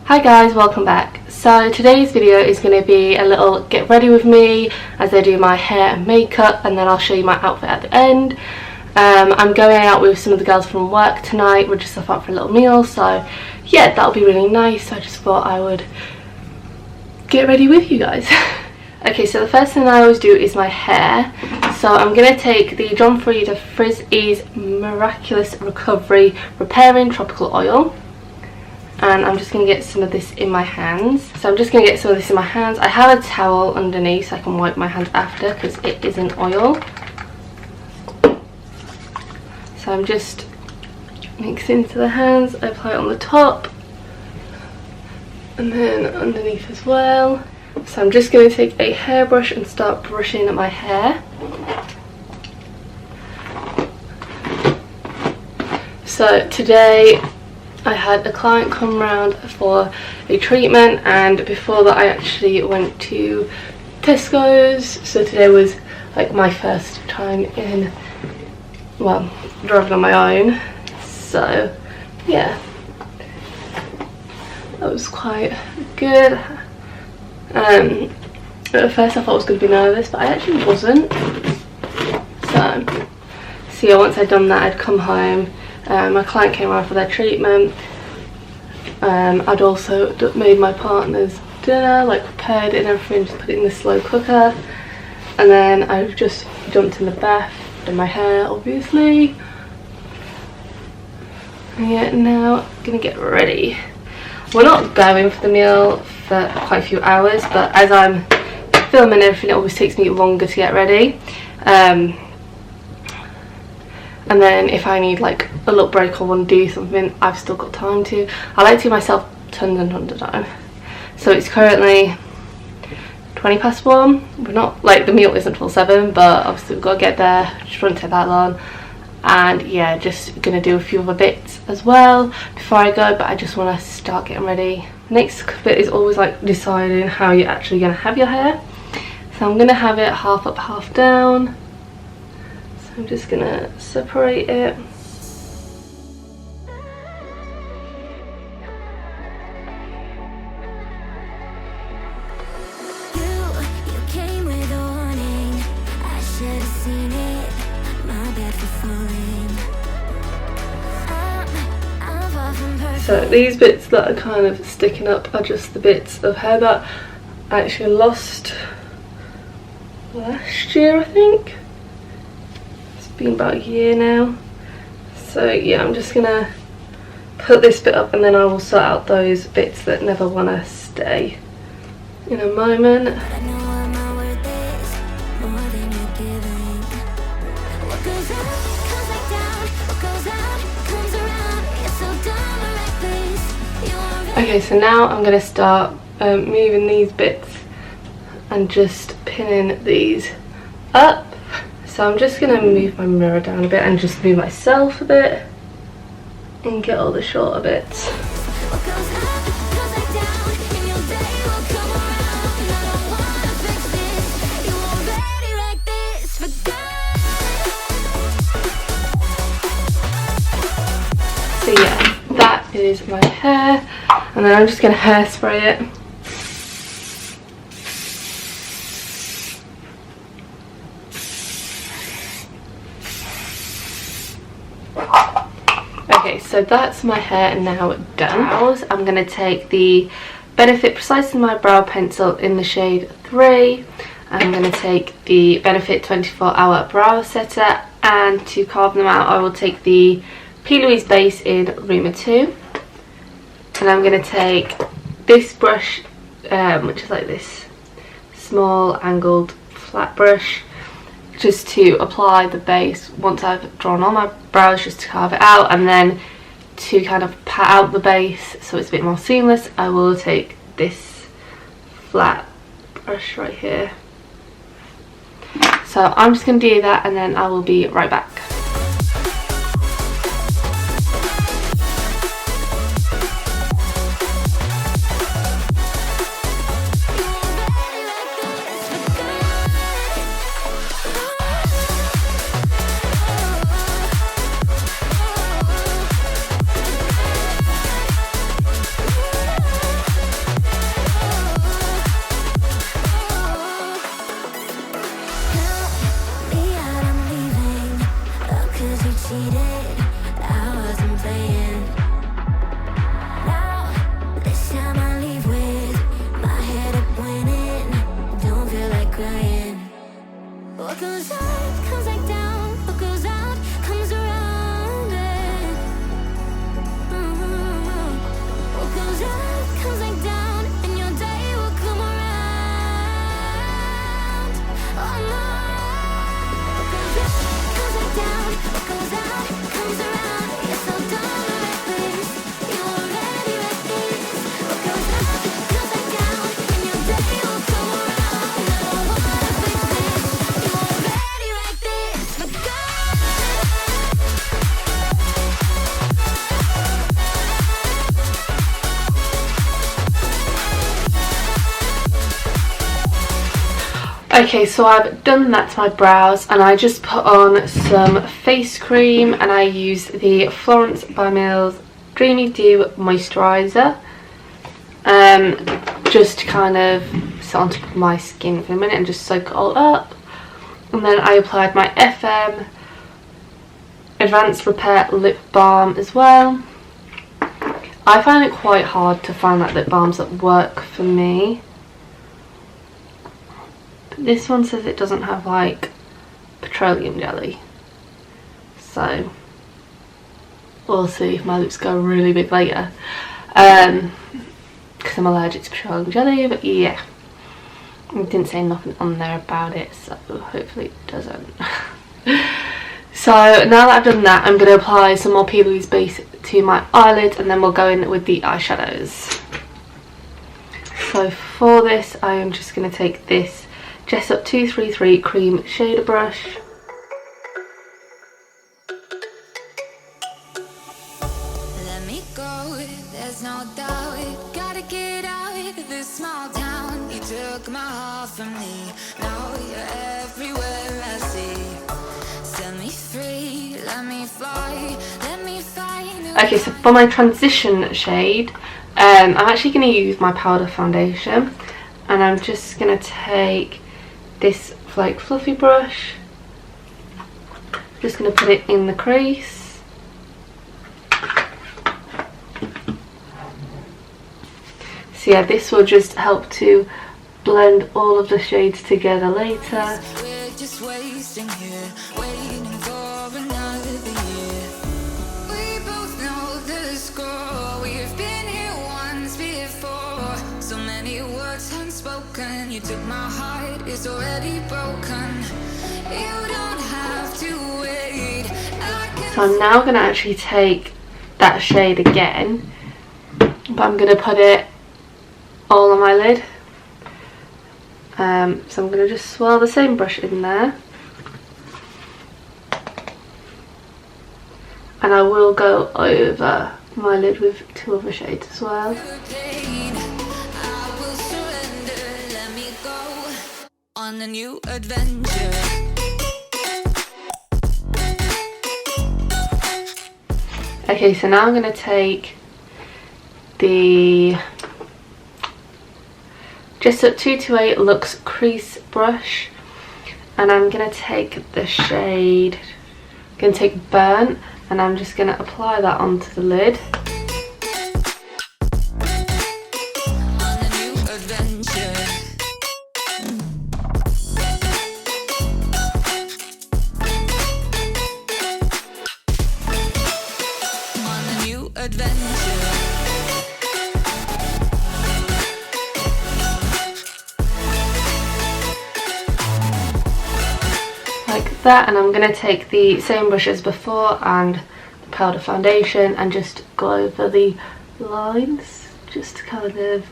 Hi guys, welcome back. So today's video is going to be a little get ready with me as I do my hair and makeup, and then I'll show you my outfit at the end. I'm going out with some of the girls from work tonight. We're just off out for a little meal, so yeah, that'll be really nice. So I just thought I would get ready with you guys. Okay, so the first thing I always do is my hair. So I'm going to take the John Frieda Frizz Ease Miraculous Recovery Repairing Tropical Oil. And I'm just going to get some of this in my hands. So I'm just going to get some of this in my hands. I have a towel underneath so I can wipe my hands after because it isn't oil. So I'm just mixing into the hands. I apply it on the top and then underneath as well. So I'm just going to take a hairbrush and start brushing my hair. So today I had a client come round for a treatment, and before that I actually went to Tesco's. So today was like my first time in, well, driving on my own. So yeah, that was quite good. At first I thought I was going to be nervous, but I actually wasn't. So yeah, once I'd done that, I'd come home. My client came around for their treatment. I'd also made my partner's dinner, like prepared it and everything, just put it in the slow cooker. And then I just jumped in the bath, done my hair obviously. And yeah, now I'm gonna get ready. We're not going for the meal for quite a few hours, but as I'm filming everything, it always takes me longer to get ready. And then if I need like a little break or want to do something, I've still got time to. I like to give myself tons and tons of time. So it's currently 1:20. We're not, like, the meal isn't till 7, but obviously we've got to get there. Just won't take that long. And yeah, just gonna do a few other bits as well before I go, but I just want to start getting ready. Next bit is always like deciding how you're actually gonna have your hair. So I'm gonna have it half up, half down. I'm just gonna separate it. You came with a warning. I should have seen it. My bad for falling. I'm far from perfect. So these bits that are kind of sticking up are just the bits of hair that I actually lost last year, I think. Been about a year now. So yeah, I'm just gonna put this bit up and then I will sort out those bits that never want to stay in a moment. Okay, so now I'm gonna start moving these bits and just pinning these up. So I'm just going to move my mirror down a bit and just move myself a bit and get all the shorter bits. So yeah, that is my hair, and then I'm just going to hairspray it. Okay, so that's my hair now done. I'm going to take the Benefit Precisely My Brow Pencil in the shade 3. I'm going to take the Benefit 24-Hour Brow Setter, and to carve them out I will take the P. Louise Base in Ruma 2. And I'm going to take this brush, which is like this small angled flat brush, just to apply the base once I've drawn on my brows, just to carve it out, and then to kind of pat out the base so it's a bit more seamless, I will take this flat brush right here. So I'm just going to do that and then I will be right back. Okay, so I've done that to my brows, and I just put on some face cream, and I used the Florence by Mills Dreamy Dew Moisturiser, just to kind of sit on top of my skin for a minute and just soak it all up. And then I applied my FM Advanced Repair Lip Balm as well. I find it quite hard to find like lip balms that work for me. But this one says it doesn't have like petroleum jelly. So we'll see if my lips go really big later. Because I'm allergic to petroleum jelly, but yeah. It didn't say nothing on there about it, so hopefully it doesn't. So now that I've done that, I'm going to apply some more P. base to my eyelids, and then we'll go in with the eyeshadows. So for this, I am just going to take this Jessup 233 Cream Shader Brush. Let me go, there's no doubt. Gotta get out of this small town. You took my heart from me, now you're everywhere I see. Set me free, let me fly, let me find. Okay, so for my transition shade, I'm actually going to use my powder foundation, and I'm just going to take this Flake Fluffy brush, just going to put it in the crease. So yeah, this will just help to blend all of the shades together later. We're just wasting here, waiting for another year. We both know the score, we've been here once before. So many words unspoken, you took my heart, it's already broken. You don't have to wait. So I'm now going to actually take that shade again, but I'm going to put it all on my lid. So I'm going to just swirl the same brush in there, and I will go over my lid with two other shades as well. I will surrender, let me go on a new adventure. Okay, so now I'm going to take the Jessup 228 Luxe Crease Brush, and I'm going to take the shade, I'm going to take Burnt, and I'm just going to apply that onto the lid. On a new adventure. On a new adventure. Like that, and I'm going to take the same brush as before and the powder foundation and just go over the lines, just to kind of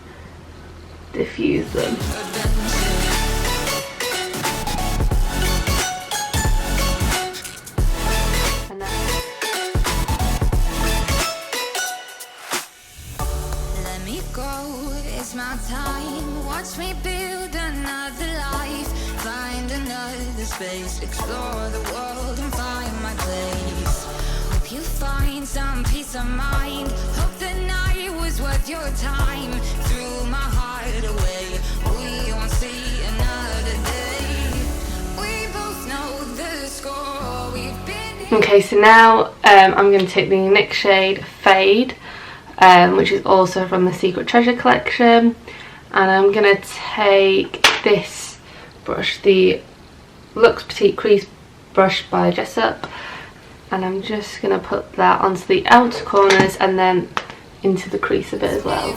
diffuse them. And Let me go, it's my time. Watch me build another life. Find another space. Explore the world and find my place. Hope you find some peace of mind. Hope the night was worth your time. Threw my heart away. We won't see another day. We both know the score. We've been okay, so now I'm going to take the next shade, Fade, which is also from the Secret Treasure collection, and I'm going to take this brush, the Luxe Petite Crease brush by Jessup, and I'm just going to put that onto the outer corners and then into the crease a bit as well.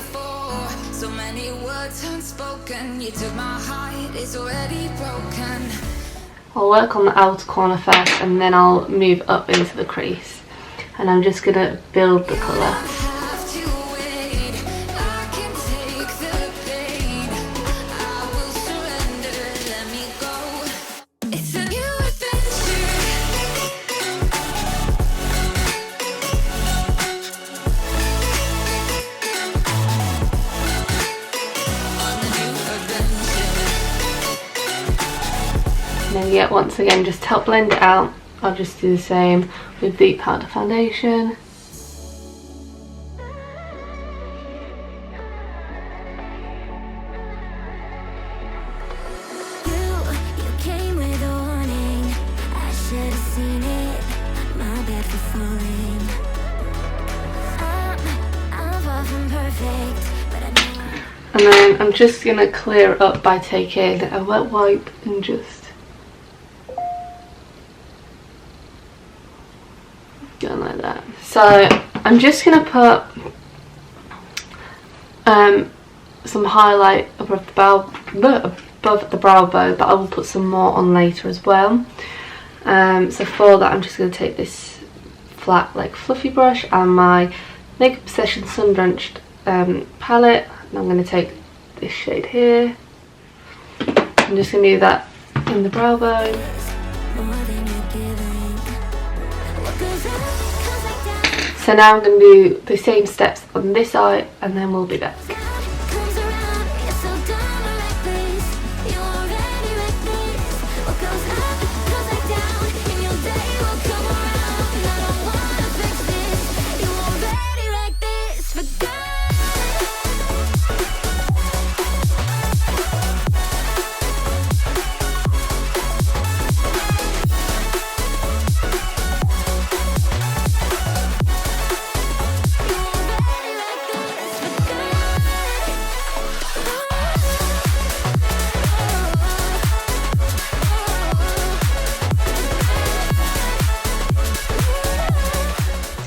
so many words unspoken. You took my heart, it's already broken. I'll work on the outer corner first and then I'll move up into the crease, and I'm just going to build the colour. then yeah, once again, just to help blend it out, I'll just do the same with the powder foundation. And then I'm just going to clear it up by taking a wet wipe and just going like that. So I'm just going to put some highlight above the brow bone, but I will put some more on later as well. So for that, I'm just going to take this flat, like fluffy brush and my Makeup Obsession Sun Drenched palette, and I'm going to take this shade here. I'm just going to do that in the brow bone. So now I'm going to do the same steps on this eye, and then we'll be back.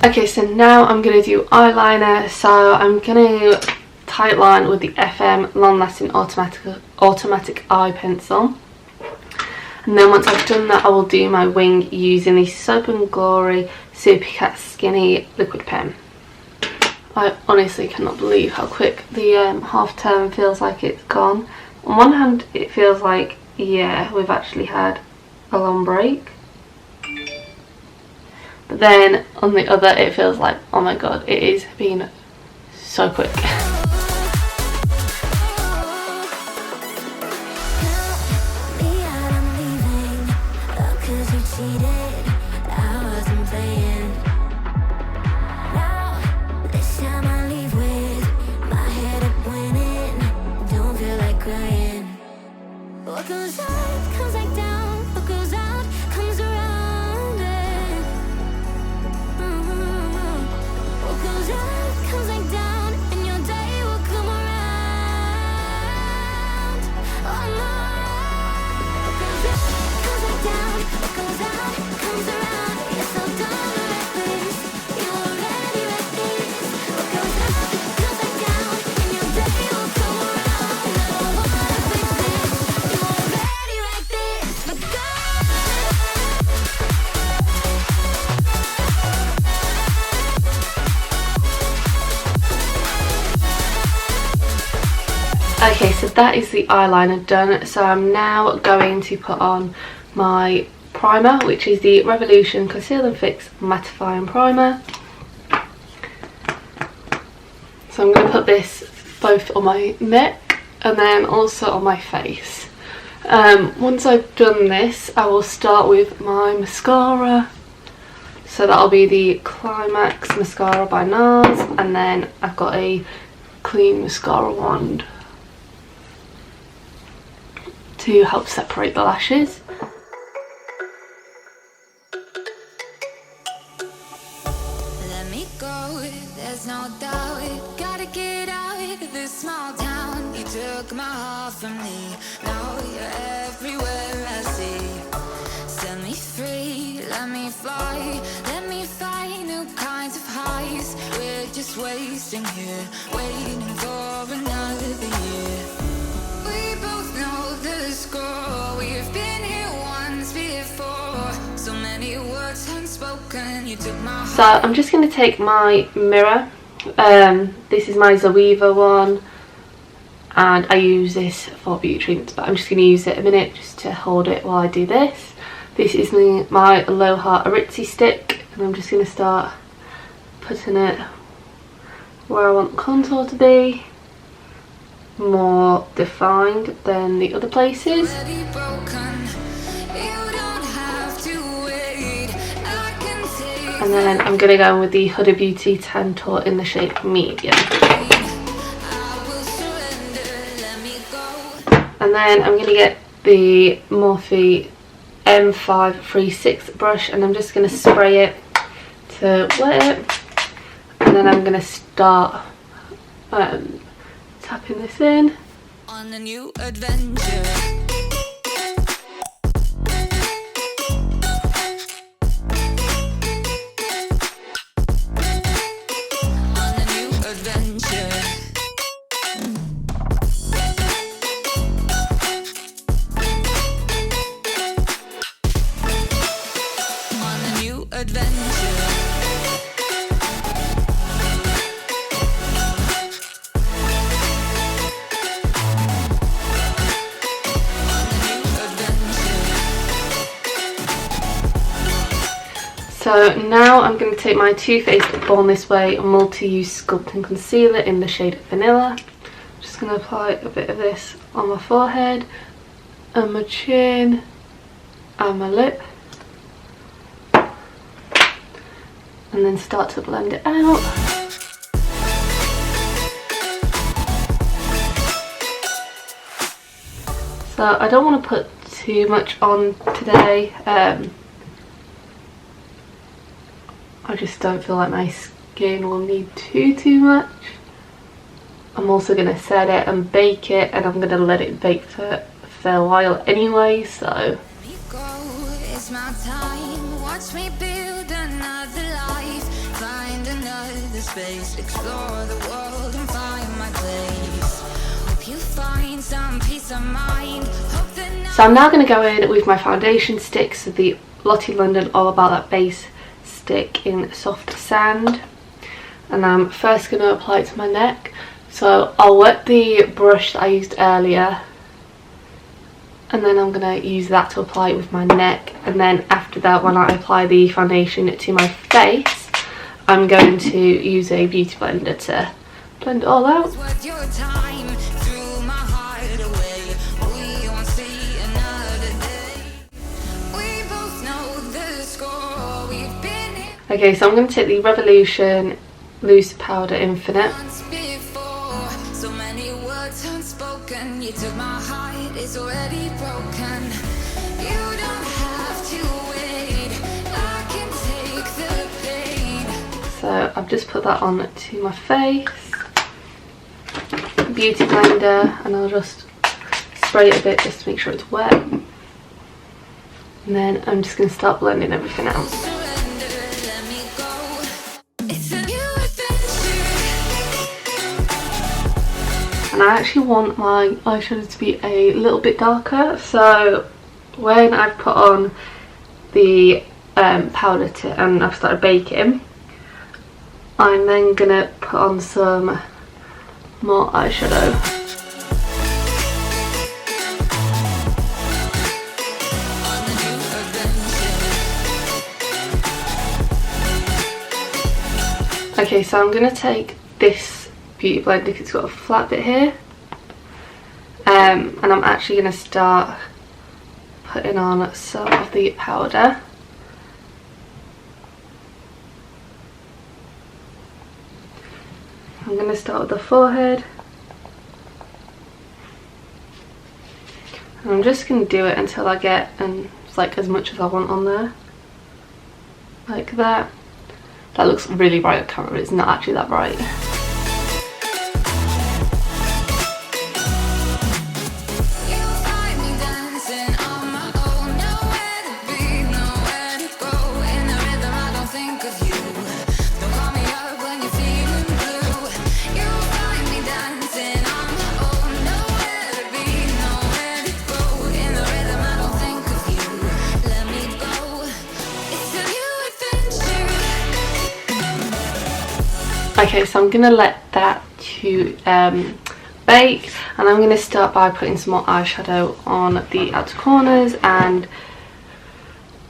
Okay, so now I'm going to do eyeliner. So I'm going to tight line with the FM Long Lasting Automatic Eye Pencil. And then once I've done that, I will do my wing using the Soap & Glory Super Cat Skinny Liquid Pen. I honestly cannot believe how quick the half term feels like it's gone. On one hand, it feels like, yeah, we've actually had a long break. But then on the other, it feels like, oh my god, it is been so quick. Okay, so that is the eyeliner done. So I'm now going to put on my primer, which is the Revolution Conceal and Fix Mattifying Primer. So I'm going to put this both on my neck and then also on my face. Once I've done this, I will start with my mascara. So that'll be the Climax Mascara by NARS, and then I've got a clean mascara wand to help separate the lashes. Let me go, there's no doubt. Gotta get out of this small town. You took my heart from me, now you're everywhere I see. Set me free, let me fly. Let me find new kinds of highs. We're just wasting here, waiting for another year. We both know the score. We've been here once before. So many words unspoken. You took my heart. So I'm just going to take my mirror. This is my Zoeva one, and I use this for beauty treatments, but I'm just going to use it a minute just to hold it while I do this. This is my Aloha Aritzi stick, and I'm just going to start putting it where I want the contour to be, more defined than the other places. Broken. And then I'm going to go in with the Huda Beauty Tan Tour in the shade medium. And then I'm going to get the Morphe M536 brush, and I'm just going to spray it to wet it. And then I'm going to start tapping this in. On a new adventure. So now I'm going to take my Too Faced Born This Way Multi-Use Sculpting Concealer in the shade Vanilla. I'm just going to apply a bit of this on my forehead and my chin and my lip, and then start to blend it out. So I don't want to put too much on today. I just don't feel like my skin will need too much. I'm also going to set it and bake it, and I'm going to let it bake for a fair while anyway, so. It's my time. Watch me build another life. Find another space. Explore the world and find my place. Hope you find some peace of mind. So I'm now going to go in with my foundation sticks, so the Lottie London All About That base stick in Soft Sand, and I'm first going to apply it to my neck. So I'll wet the brush that I used earlier, and then I'm going to use that to apply it with my neck, and then after that, when I apply the foundation to my face, I'm going to use a beauty blender to blend it all out. Okay, so I'm going to take the Revolution Loose Powder Infinite. So many words unspoken. You took my heart, it's already broken. You don't have to wait. I can take the pain. So I've just put that on to my face. Beauty blender, and I'll just spray it a bit just to make sure it's wet. And then I'm just going to start blending everything out. And I actually want my eyeshadow to be a little bit darker, so when I've put on the powder and I've started baking, I'm then going to put on some more eyeshadow. Okay, so I'm going to take this beauty blender because it's got a flat bit here, and I'm actually going to start putting on some of the powder. I'm going to start with the forehead, and I'm just going to do it until I get like as much as I want on there, like that. That looks really bright on camera, but it's not actually that bright. Okay, so I'm going to let that to bake, and I'm going to start by putting some more eyeshadow on the outer corners and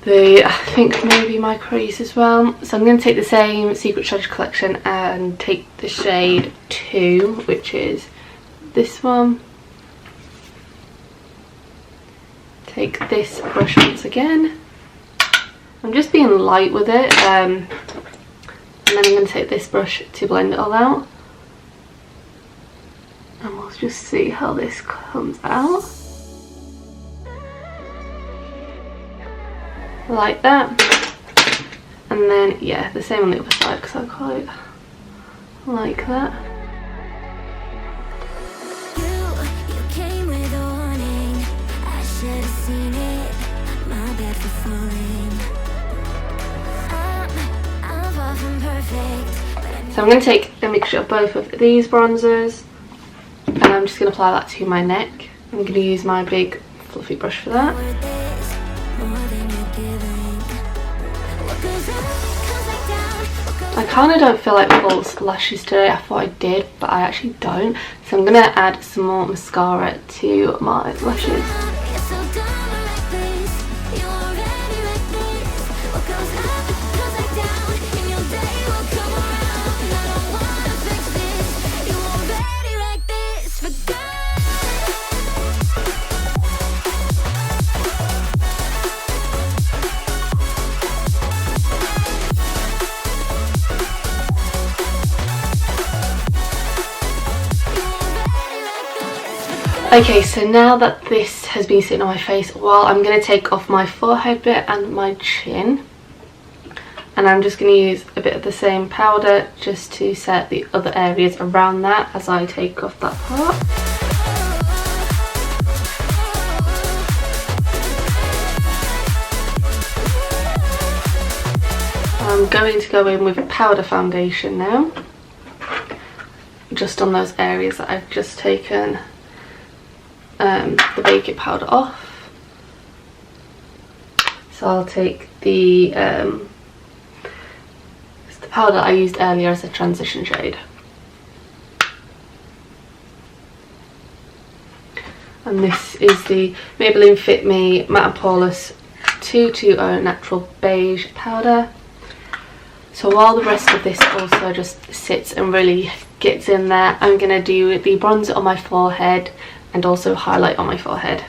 the, I think maybe my crease as well. So I'm going to take the same Secret Treasure collection and take the shade 2, which is this one. Take this brush once again. I'm just being light with it. And then I'm going to take this brush to blend it all out. And we'll just see how this comes out. Like that. And then, yeah, the same on the other side because I quite like that. You came with a warning. I should have seen it. My bad for falling. I'm far from perfect. So I'm going to take a mixture of both of these bronzers. And I'm just going to apply that to my neck. I'm going to use my big fluffy brush for that. I kind of don't feel like false lashes today. I thought I did, but I actually don't. So I'm going to add some more mascara to my lashes. Okay, so now that this has been sitting on my face, well, I'm going to take off my forehead bit and my chin. And I'm just going to use a bit of the same powder just to set the other areas around that as I take off that part. I'm going to go in with a powder foundation now. Just on those areas that I've just taken the baking powder off. So I'll take the powder I used earlier as a transition shade. And this is the Maybelline Fit Me Matte Poreless 220 Natural Beige powder. So while the rest of this also just sits and really gets in there, I'm going to do the bronzer on my forehead and also highlight on my forehead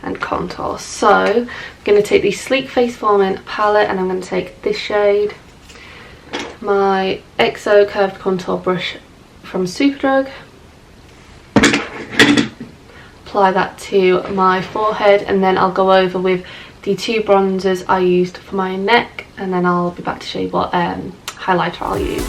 and contour. So I'm going to take the Sleek Face Forming palette and I'm going to take this shade, my XO curved contour brush from Superdrug, apply that to my forehead, and then I'll go over with the two bronzers I used for my neck, and then I'll be back to show you what highlighter I'll use.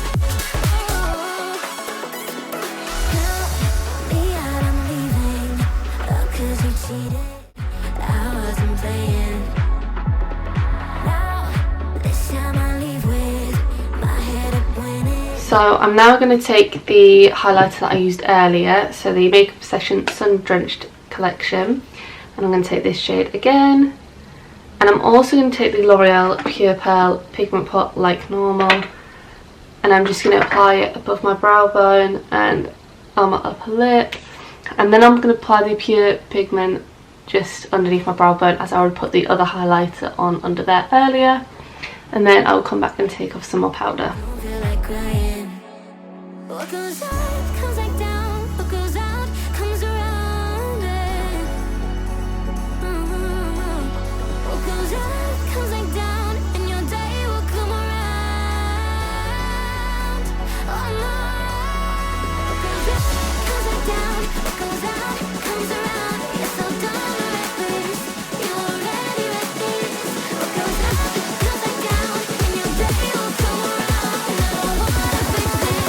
So I'm now going to take the highlighter that I used earlier, so the Makeup Obsession Sun Drenched collection, and I'm going to take this shade again, and I'm also going to take the L'Oreal Pure Pearl Pigment Pot Like Normal, and I'm just going to apply it above my brow bone and on my upper lip, and then I'm going to apply the Pure Pigment just underneath my brow bone as I would put the other highlighter on under there earlier, and then I'll come back and take off some more powder. What goes up comes like down, what goes out comes around it. What goes up comes like down, and your day will come around. Oh no. What goes up comes like down, what goes out comes around. You're so dumb and reckless, you already reckless. What goes up comes like down, and your day will come around. I don't wanna fix this.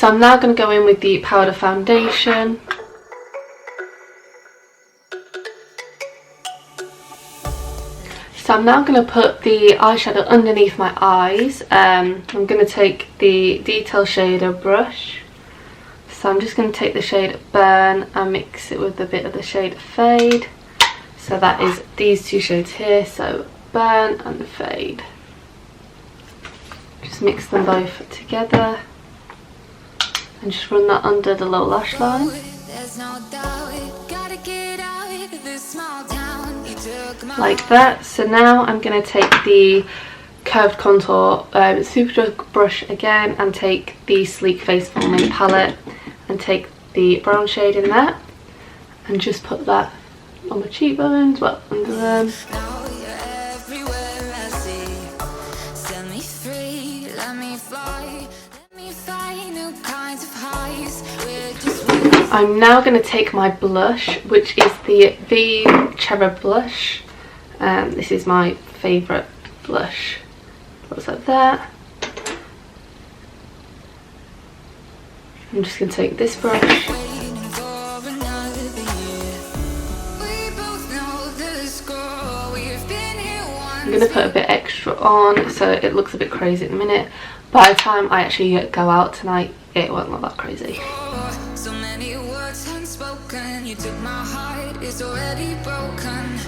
So I'm now going to go in with the powder foundation. So I'm now going to put the eyeshadow underneath my eyes. I'm going to take the Detail Shader brush. So I'm just going to take the shade Burn and mix it with a bit of the shade Fade. So that is these two shades here, so Burn and Fade. Just mix them both together and just run that under the lower lash line. There's no doubt, gotta get out of this small town. You like that. So now I'm going to take the curved contour Superdrug brush again and take the Sleek Face Filming palette and take the brown shade in there and just put that on my cheekbones, well, under them. I'm now going to take my blush, which is the V Cherub blush. This is my favourite blush. Looks like that. I'm just going to take this brush. I'm going to put a bit extra on so it looks a bit crazy at the minute. By the time I actually go out tonight, it won't look that crazy. So many words unspoken, you took my heart, it's already broken.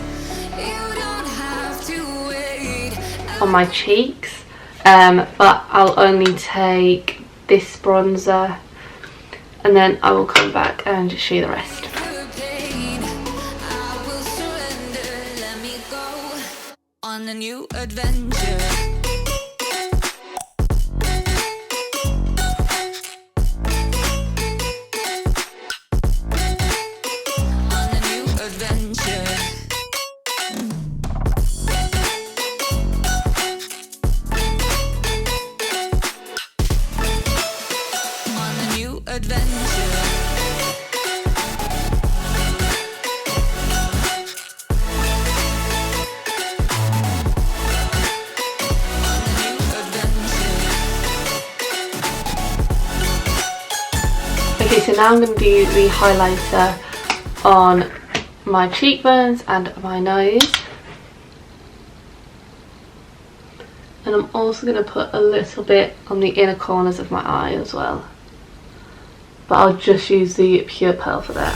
You don't have to wait. On my cheeks, but I'll only take this bronzer and then I will come back and just show you the rest. On a new adventure. Okay, so now I'm going to do the highlighter on my cheekbones and my nose. And I'm also going to put a little bit on the inner corners of my eye as well. But I'll just use the Pure Pearl for that.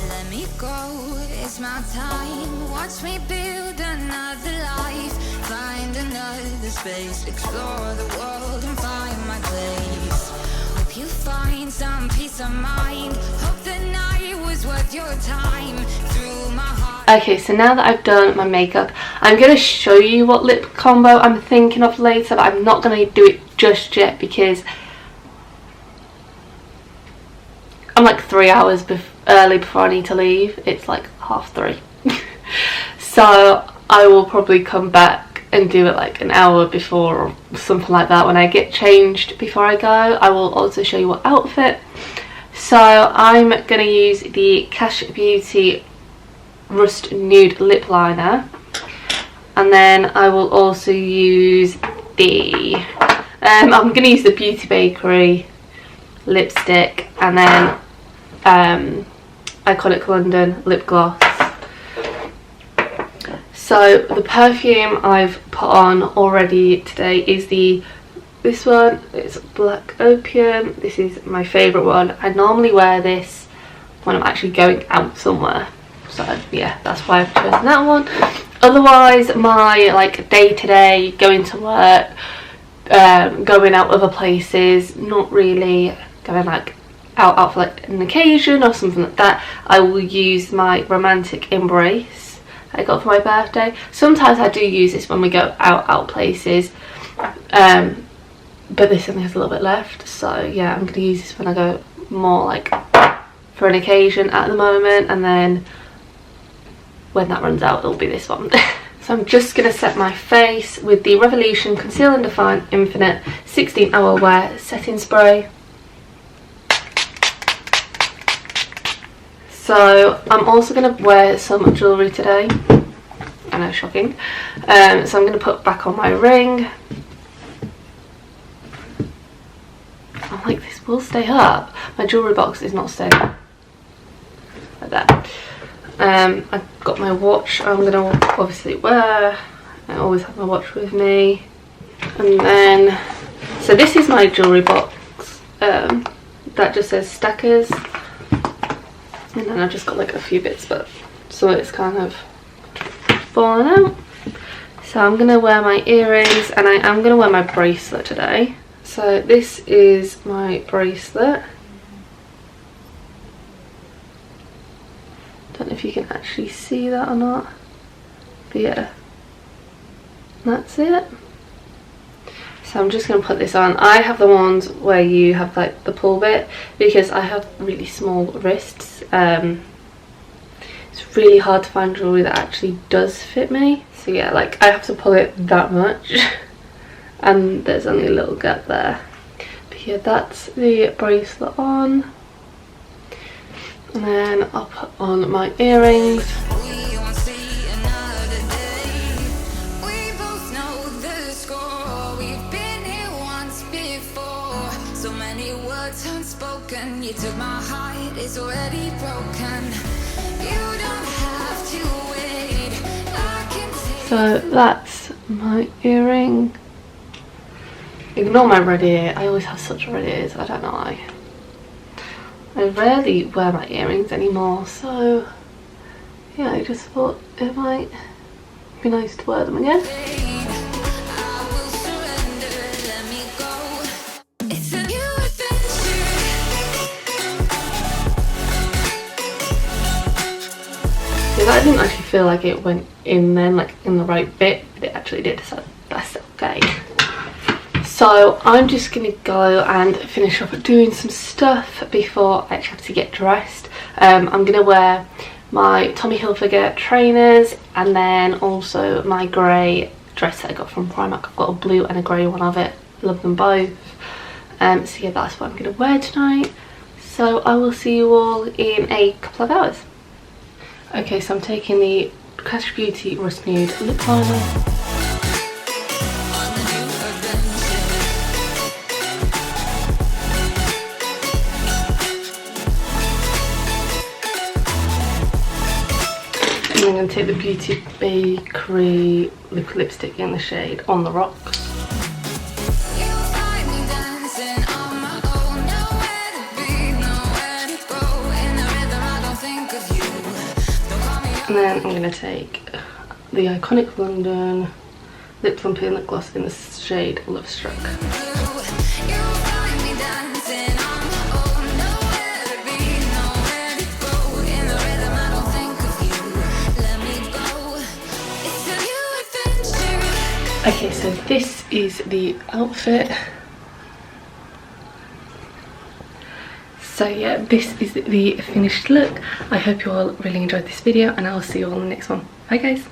Let me go, it's my time. Watch me build another life. Find another space. Explore the world and find my place. Hope you find some peace of mind. Hope the night was worth your time. Through my heart. Okay, so now that I've done my makeup, I'm going to show you what lip combo I'm thinking of later, but I'm not going to do it just yet because I'm like 3 hours early before I need to leave. It's like 3:30. So I will probably come back and do it like an hour before or something like that when I get changed before I go. I will also show you what outfit. So I'm going to use the Cash Beauty Rust Nude Lip Liner. And then I will also use the... I'm going to use the Beauty Bakery lipstick and then Iconic London lip gloss. So the perfume I've put on already today is this one. It's Black Opium. This is my favourite one. I normally wear this when I'm actually going out somewhere. So yeah, that's why I've chosen that one. Otherwise, my like day-to-day, going to work, going out other places, not really going like out for like an occasion or something like that, I will use my Romantic Embrace I got for my birthday. Sometimes I do use this when we go out places, but this only has a little bit left, so yeah, I'm going to use this when I go more like for an occasion at the moment, and then when that runs out it'll be this one. So I'm just going to set my face with the Revolution Conceal and Define Infinite 16 Hour Wear Setting Spray. So I'm also going to wear some jewellery today. I know, shocking. So I'm going to put back on my ring. I'm like, this will stay up. My jewellery box is not staying up. Like that. I've got my watch I'm going to obviously wear. I always have my watch with me. And then, so this is my jewellery box. That just says Stackers. And then I've just got like a few bits, but so it's kind of fallen out. So I'm going to wear my earrings, and I am going to wear my bracelet today. So this is my bracelet. Don't don't know if you can actually see that or not, but yeah, that's it. So I'm just going to put this on. I have the ones where you have like the pull bit because I have really small wrists. It's really hard to find jewellery that actually does fit me. So yeah, like I have to pull it that much and there's only a little gap there. But yeah, that's the bracelet on. And then I'll put on my earrings. Unspoken, you took my heart, it's already broken. You don't have to wait. I can take. So that's my earring. Ignore my red ear. I always have such red ears. I don't know why. I rarely wear my earrings anymore, so yeah, I just thought it might be nice to wear them again. I didn't actually feel like it went in then, like in the right bit, but it actually did, so that's okay. So I'm just gonna go and finish off doing some stuff before I actually have to get dressed. I'm gonna wear my Tommy Hilfiger trainers and then also my grey dress that I got from Primark. I've got a blue and a grey one of it, love them both. So yeah, that's what I'm gonna wear tonight. So I will see you all in a couple of hours. Okay, so I'm taking the Cash Beauty Rust Nude lip liner. And I'm going to take the Beauty Bakery lipstick in the shade On the Rocks. And then I'm going to take the Iconic London Lip Plumping Lip Gloss in the shade Lovestruck. Okay, so this is the outfit. So yeah, this is the finished look. I hope you all really enjoyed this video and I'll see you all in the next one. Bye guys.